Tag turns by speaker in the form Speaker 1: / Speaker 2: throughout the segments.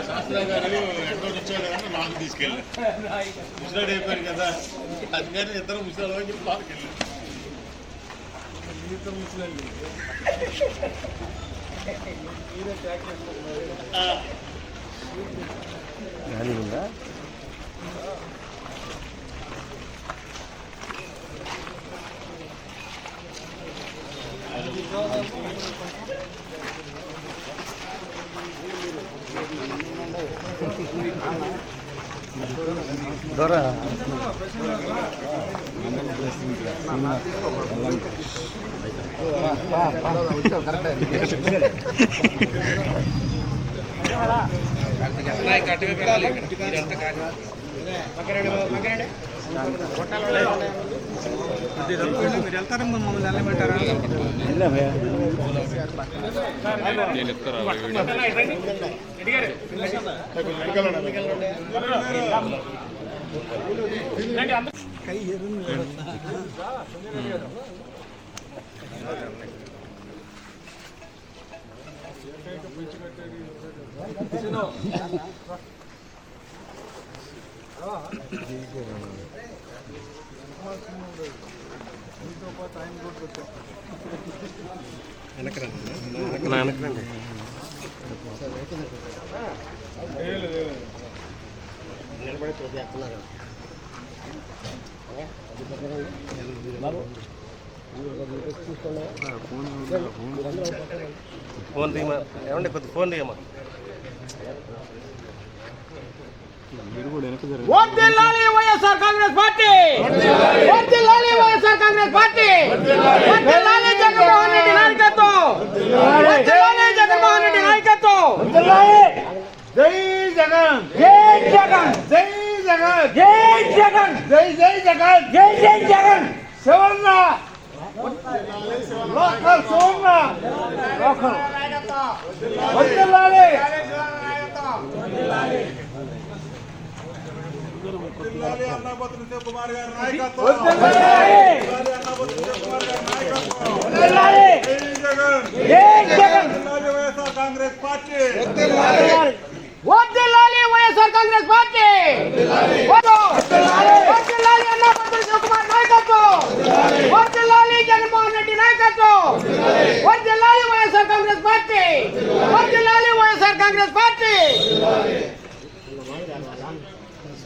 Speaker 1: శాస్త్ర గారు ఎక్కడో వచ్చాడు కానీ నాకు తీసుకెళ్ళి ముసలాడు అయిపోయాడు కదా అందుకని ఇద్దరు ముసలాడు అని చెప్పి లోపలికి వెళ్ళి ముసలాడు
Speaker 2: Dora. ఫోన్ తీయమా ఏమండి కొద్ది ఫోన్ తీయమా
Speaker 3: వర్ధిల్లాలి వైఎస్ఆర్ కాంగ్రెస్ పార్టీ వర్ధిల్లాలి వైఎస్ఆర్ కాంగ్రెస్ పార్టీ వర్ధిల్లాలి జగన్మోహన్ రెడ్డి నాయకత్వం వర్ధిల్లాలి జగన్మోహన్ రెడ్డి నాయకత్వం
Speaker 1: జై జగన్
Speaker 3: జై జగన్
Speaker 1: జై జగన్
Speaker 3: జై జగన్
Speaker 1: జై జై జగన్
Speaker 3: జై జై జగన్
Speaker 1: శివన్న లోకల్ శివన్న లోకల్ వర్ధిల్లాలి అన్నపతి కుమార్ గారి నాయకత్వం వైఎస్ఆర్ కాంగ్రెస్ పార్టీ
Speaker 3: వర్ధిల్లాలి వైఎస్ఆర్ కాంగ్రెస్ పార్టీ వర్ధిల్లాలి అన్నపతి కుమార్ నాయకత్వం వర్ధిల్లాలి జగన్మోహన్ రెడ్డి నాయకత్వం వర్ధిల్లాలి వైఎస్ఆర్ కాంగ్రెస్ పార్టీ వర్ధిల్లాలి వైఎస్ఆర్ కాంగ్రెస్ పార్టీ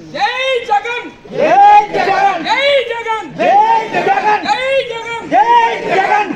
Speaker 3: జై జగన్ జై జగన్ జై జగన్ జై జగన్ జై జగన్ జై జగన్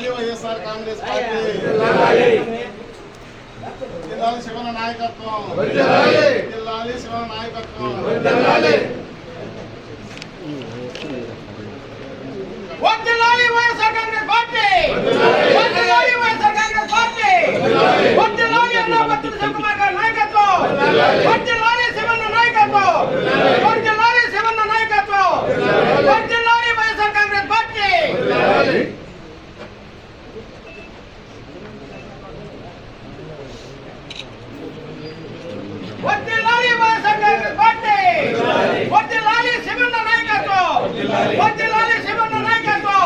Speaker 1: వైఎస్ఆర్ కాంగ్రెస్ పార్టీ జిల్లాలి శివన నాయకత్వం జిల్లాలి శివన నాయకత్వం
Speaker 3: వర్ధిల్లాలి వైఎస్ఆర్ కాంగ్రెస్ పార్టీ వర్ధిల్లాలి వైఎస్ఆర్ కాంగ్రెస్ పార్టీ వర్ధిల్లాలి అన్నపతి కుమార్ గారి నాయకత్వం వర్ధిల్లాలి శివన్న నాయకత్వం వర్ధిల్లాలి శివన్న నాయకత్వం వర్ధిల్లాలి వైఎస్ఆర్ కాంగ్రెస్ పార్టీ వర్ధిల్లాలి వైఎస్ఆర్ కాంగ్రెస్ పార్టీ వర్ధిల్లాలి శివన్న నాయకత్వం వర్ధిల్లాలి శివన్న నాయకత్వం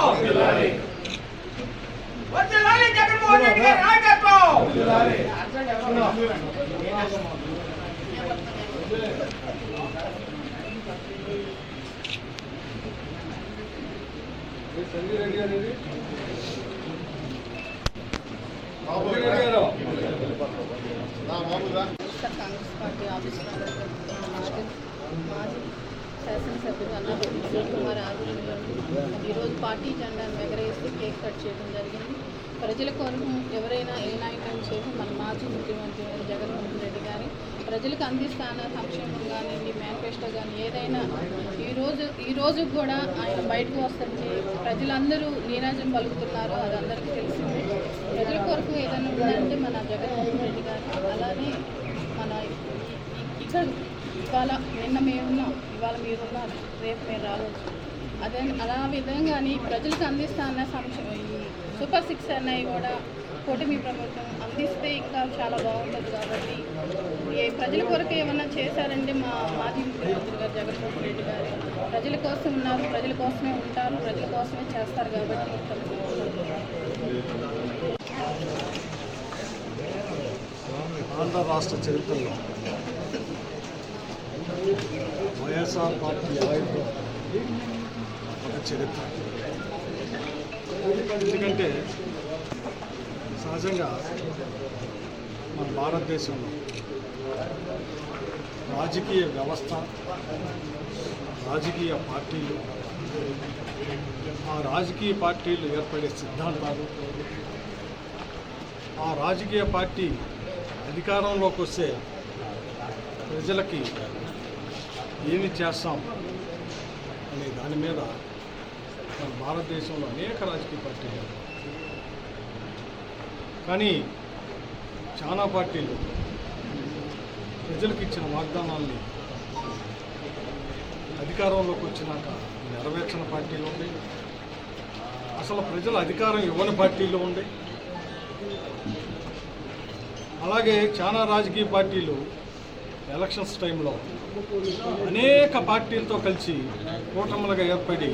Speaker 3: వర్ధిల్లాలి జగన్మోహన్ రెడ్డి గారి నాయకత్వం
Speaker 4: కాంగ్రెస్ పార్టీ ఆఫీసులో మాజీ శాసనసభ్యులు అన్నపతి శివకుమార్ ఆధ్వర్యంలో ఈరోజు పార్టీ జెండాను ఎగరేసి కేక్ కట్ చేయడం జరిగింది. ప్రజల కొరకు ఎవరైనా ఏ నాయకులు చేసి మన మాజీ ముఖ్యమంత్రి జగన్మోహన్ రెడ్డి గారి ప్రజలకు అందిస్తాన సంక్షేమం కానివ్వండి, మేనిఫెస్టో కానీ ఏదైనా ఈరోజు కూడా ఆయన బయటకు వస్తుంటే ప్రజలందరూ నీరాజం పలుకుతున్నారు. అది అందరికీ తెలిసిందే. ప్రజల కొరకు ఏదైనా ఉందంటే మన జగన్మోహన్ రెడ్డి గారు. అలానే మన ఇక్కడ ఇవాళ నిన్న మేమున్నాం, ఇవాళ మీరున్నారు, రేపు మీరు రావచ్చు. అలా విధంగాని ప్రజలకు అందిస్తాన్న సంక్షేమం ఈ సూపర్ 6 అన్నవి కూడా కూటమి ప్రభుత్వం అందిస్తే ఇంకా చాలా బాగుంటుంది. కాబట్టి ప్రజల కొరకు ఏమన్నా చేశారంటే మా మాజీ ముఖ్యమంత్రి గారు జగన్మోహన్ రెడ్డి గారు ప్రజల కోసం ఉన్నారు, ప్రజల కోసమే ఉంటారు, ప్రజల కోసమే చేస్తారు. కాబట్టి
Speaker 5: ఆంధ్ర రాష్ట్ర చరిత్రలో వైఎస్ఆర్ పార్టీ ఆయుధం ఒక చరిత్ర. ఎందుకంటే సహజంగా మన భారతదేశంలో రాజకీయ వ్యవస్థ, రాజకీయ పార్టీలు, ఆ రాజకీయ పార్టీలు ఏర్పడే సిద్ధాంతాలు, ఆ రాజకీయ పార్టీ అధికారంలోకి వస్తే ప్రజలకి ఏమి చేస్తాం అనే దాని మీద మన భారతదేశంలో అనేక రాజకీయ పార్టీలు, కానీ చాలా పార్టీలు ప్రజలకు ఇచ్చిన వాగ్దానాల్ని అధికారంలోకి వచ్చినాక నెరవేర్చిన పార్టీలు ఉంది, అసలు ప్రజల అధికారం ఇవ్వని పార్టీలు ఉంది. అలాగే చాలా రాజకీయ పార్టీలు ఎలక్షన్స్ టైంలో అనేక పార్టీలతో కలిసి కూటములుగా ఏర్పడి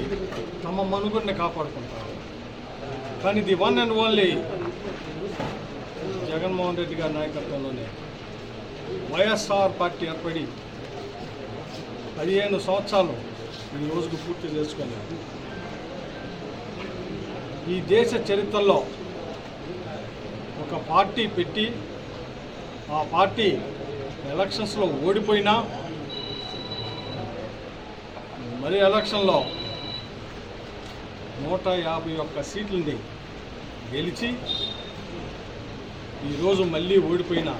Speaker 5: తమ మనుగడని కాపాడుకుంటారు. కానీ the one and only Jaganmohan Reddy గారి నాయకత్వంలోనే వైఎస్ఆర్ పార్టీ ఏర్పడి 15 సంవత్సరాలు ఈ రోజుకు పూర్తి చేసుకొని ఈ దేశ చరిత్రలో ఒక పార్టీ పెట్టి ఆ పార్టీ ఎలక్షన్స్లో ఓడిపోయినా మరి ఎలక్షన్లో 151 సీట్లని గెలిచి ఈరోజు మళ్ళీ ఓడిపోయిన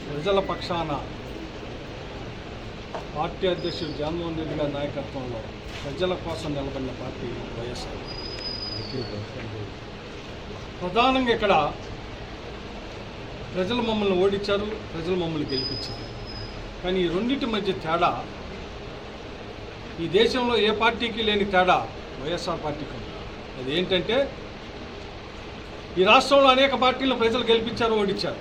Speaker 5: ప్రజల పక్షాన పార్టీ అధ్యక్షుడు జగన్మోహన్ రెడ్డి గారి నాయకత్వంలో ప్రజల కోసం నిలబడిన పార్టీ వైఎస్ఆర్. ప్రధానంగా ఇక్కడ ప్రజలు మమ్మల్ని ఓడించారు, ప్రజలు మమ్మల్ని గెలిపించారు. కానీ ఈ రెండింటి మధ్య తేడా, ఈ దేశంలో ఏ పార్టీకి లేని తేడా వైఎస్ఆర్ పార్టీకి ఉంది. అది ఏంటంటే ఈ రాష్ట్రంలో అనేక పార్టీలను ప్రజలు గెలిపించారు, ఓడించారు.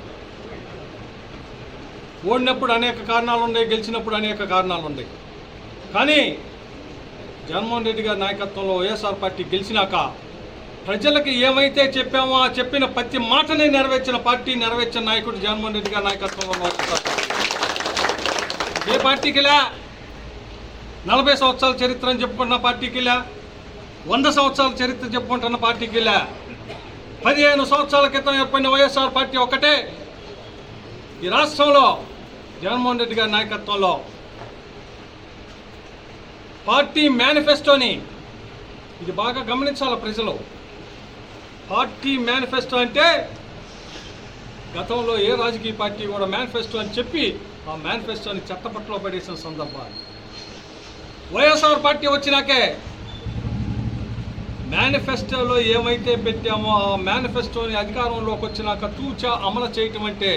Speaker 5: ఓడినప్పుడు అనేక కారణాలు ఉన్నాయి, గెలిచినప్పుడు అనేక కారణాలు ఉన్నాయి. కానీ జగన్మోహన్ రెడ్డి గారి నాయకత్వంలో వైఎస్ఆర్ పార్టీ గెలిచినాక ప్రజలకు ఏమైతే చెప్పామో ఆ చెప్పిన ప్రతి మాటని నెరవేర్చిన పార్టీ, నెరవేర్చిన నాయకుడు జగన్మోహన్ రెడ్డి గారి నాయకత్వంలో. ఏ పార్టీకిలా 40 సంవత్సరాల చరిత్ర అని చెప్పుకుంటున్న పార్టీకిలా, 100 సంవత్సరాల చరిత్ర చెప్పుకుంటున్న పార్టీకిలా, 15 సంవత్సరాల క్రితం ఏర్పడిన వైఎస్ఆర్ పార్టీ ఒక్కటే ఈ రాష్ట్రంలో జగన్మోహన్ రెడ్డి గారి నాయకత్వంలో పార్టీ మేనిఫెస్టోని, ఇది బాగా గమనించాలి ప్రజలు. పార్టీ మేనిఫెస్టో అంటే గతంలో ఏ రాజకీయ పార్టీ కూడా మేనిఫెస్టో అని చెప్పి ఆ మేనిఫెస్టోని చెత్తపట్లో పడేసిన సందర్భాలు. వైఎస్ఆర్ పార్టీ వచ్చినాకే మేనిఫెస్టోలో ఏమైతే పెట్టామో ఆ మేనిఫెస్టోని అధికారంలోకి వచ్చినాక తూచా అమలు చేయటం అంటే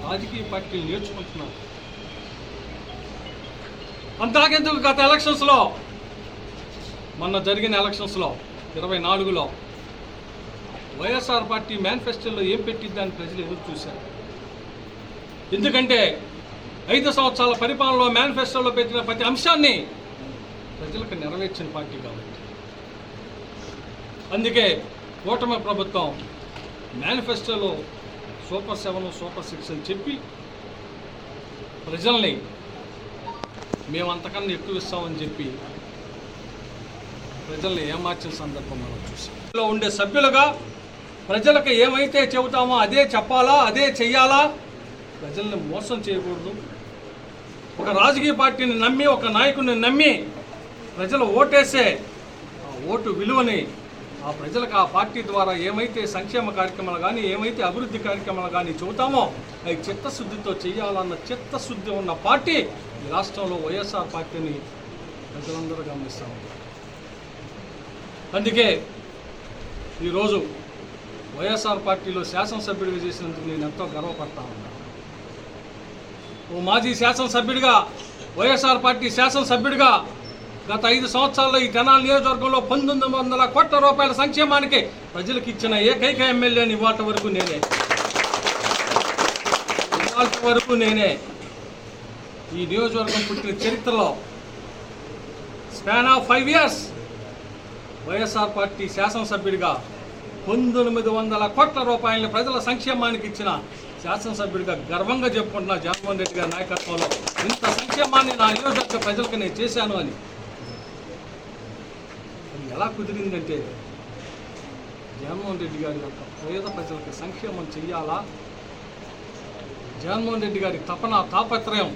Speaker 5: రాజకీయ పార్టీలు నేర్చుకుంటున్నారు. అంతాకెందుకు గత ఎలక్షన్స్లో, మొన్న జరిగిన ఎలక్షన్స్లో 24లో వైఎస్ఆర్ పార్టీ మేనిఫెస్టోలో ఏం పెట్టిద్దని ప్రజలు ఎదురు చూశారు. ఎందుకంటే 5 సంవత్సరాల పరిపాలనలో మేనిఫెస్టోలో పెట్టిన ప్రతి అంశాన్ని ప్రజలకు నెరవేర్చిన పార్టీ కాబట్టి. అందుకే కూటమి ప్రభుత్వం మేనిఫెస్టోలో సూపర్ 7, సూపర్ 6 అని చెప్పి ప్రజల్ని మేము అంతకన్నా ఎక్కువ ఇస్తామని చెప్పి ప్రజల్ని ఏమార్చిన సందర్భం మనం చూసాం. ఇందులో ఉండే సభ్యులుగా ప్రజలకు ఏమైతే చెబుతామో అదే చెప్పాలా, అదే చెయ్యాలా. ప్రజల్ని మోసం చేయకూడదు. ఒక రాజకీయ పార్టీని నమ్మి, ఒక నాయకుడిని నమ్మి ప్రజలు ఓటేసే ఆ ఓటు విలువని ఆ ప్రజలకు ఆ పార్టీ ద్వారా ఏమైతే సంక్షేమ కార్యక్రమాలు కానీ, ఏమైతే అభివృద్ధి కార్యక్రమాలు కానీ చెబుతామో అవి చిత్తశుద్ధితో చేయాలన్న చిత్తశుద్ధి ఉన్న పార్టీ ఈ రాష్ట్రంలో వైఎస్ఆర్ పార్టీని ప్రజలందరూ గమనిస్తూ ఉంటారు. అందుకే ఈరోజు వైఎస్ఆర్ పార్టీలో శాసనసభ్యుడిగా చేసినందుకు నేను ఎంతో గర్వపడతా ఉన్నాను. ఓ మాజీ శాసనసభ్యుడిగా, వైఎస్ఆర్ పార్టీ శాసనసభ్యుడిగా గత 5 సంవత్సరాల్లో ఈ తెనాలి నియోజకవర్గంలో 1900 కోట్ల రూపాయల సంక్షేమానికి ప్రజలకు ఇచ్చిన ఏకైక ఎమ్మెల్యేని ఇవాటి వరకు నేనే. ఈ నియోజకవర్గం పుట్టిన చరిత్రలో span of 5 years YSR party శాసనసభ్యుడిగా 1900 కోట్ల రూపాయలని ప్రజల సంక్షేమానికి ఇచ్చిన శాసనసభ్యుడిగా గర్వంగా చెప్పుకుంటున్నా. జగన్మోహన్ రెడ్డి గారి నాయకత్వంలో ఇంత సంక్షేమాన్ని నా నియోజకవర్గ ప్రజలకు నేను చేశాను అని. అది ఎలా కుదిరిందంటే జగన్మోహన్ రెడ్డి గారి యొక్క పేద ప్రజలకు సంక్షేమం చెయ్యాలా, జగన్మోహన్ రెడ్డి గారి తపన తాపత్రయం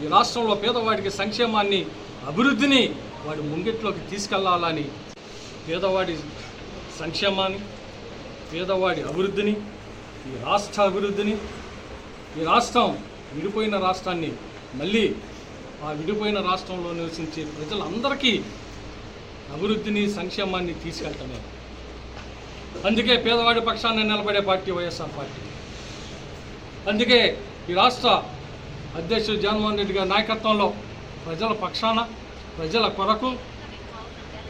Speaker 5: ఈ రాష్ట్రంలో పేదవాడికి సంక్షేమాన్ని, అభివృద్ధిని వాడి ముంగిట్లోకి తీసుకెళ్లాలని, పేదవాడి సంక్షేమాన్ని, పేదవాడి అభివృద్ధిని, ఈ రాష్ట్ర అభివృద్ధిని, ఈ రాష్ట్రం విడిపోయిన రాష్ట్రాన్ని మళ్ళీ ఆ విడిపోయిన రాష్ట్రంలో నివసించే ప్రజలందరికీ అభివృద్ధిని, సంక్షేమాన్ని తీసుకెళ్తామే. అందుకే పేదవాడి పక్షాన్ని నిలబడే పార్టీ వైఎస్ఆర్ పార్టీ. అందుకే ఈ రాష్ట్ర అధ్యక్షుడు జగన్మోహన్ రెడ్డి గారి నాయకత్వంలో ప్రజల పక్షాన, ప్రజల కొరకు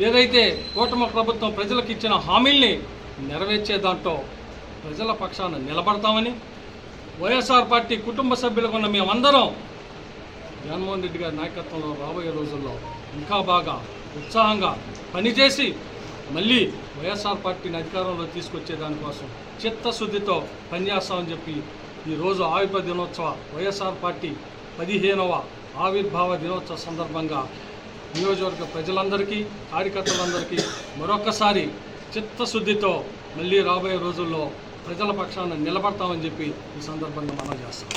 Speaker 5: ఏదైతే కూటమి ప్రభుత్వం ప్రజలకు ఇచ్చిన హామీల్ని నెరవేర్చే దాంట్లో ప్రజల పక్షాన నిలబడతామని, వైఎస్ఆర్ పార్టీ కుటుంబ సభ్యులకు ఉన్న మేమందరం జగన్మోహన్ రెడ్డి గారి నాయకత్వంలో రాబోయే రోజుల్లో ఇంకా బాగా ఉత్సాహంగా పనిచేసి మళ్ళీ వైఎస్ఆర్ పార్టీని అధికారంలో తీసుకొచ్చే దానికోసం చిత్తశుద్ధితో పనిచేస్తామని చెప్పి ఈరోజు ఆవిర్భావ దినోత్సవ వైఎస్ఆర్ పార్టీ 15వ ఆవిర్భావ దినోత్సవ సందర్భంగా నియోజకవర్గ ప్రజలందరికీ, కార్యకర్తలందరికీ మరొకసారి చిత్తశుద్ధితో మళ్ళీ రాబోయే రోజుల్లో ప్రజల పక్షాన నిలబడతామని చెప్పి ఈ సందర్భంగా మనం చేస్తాం.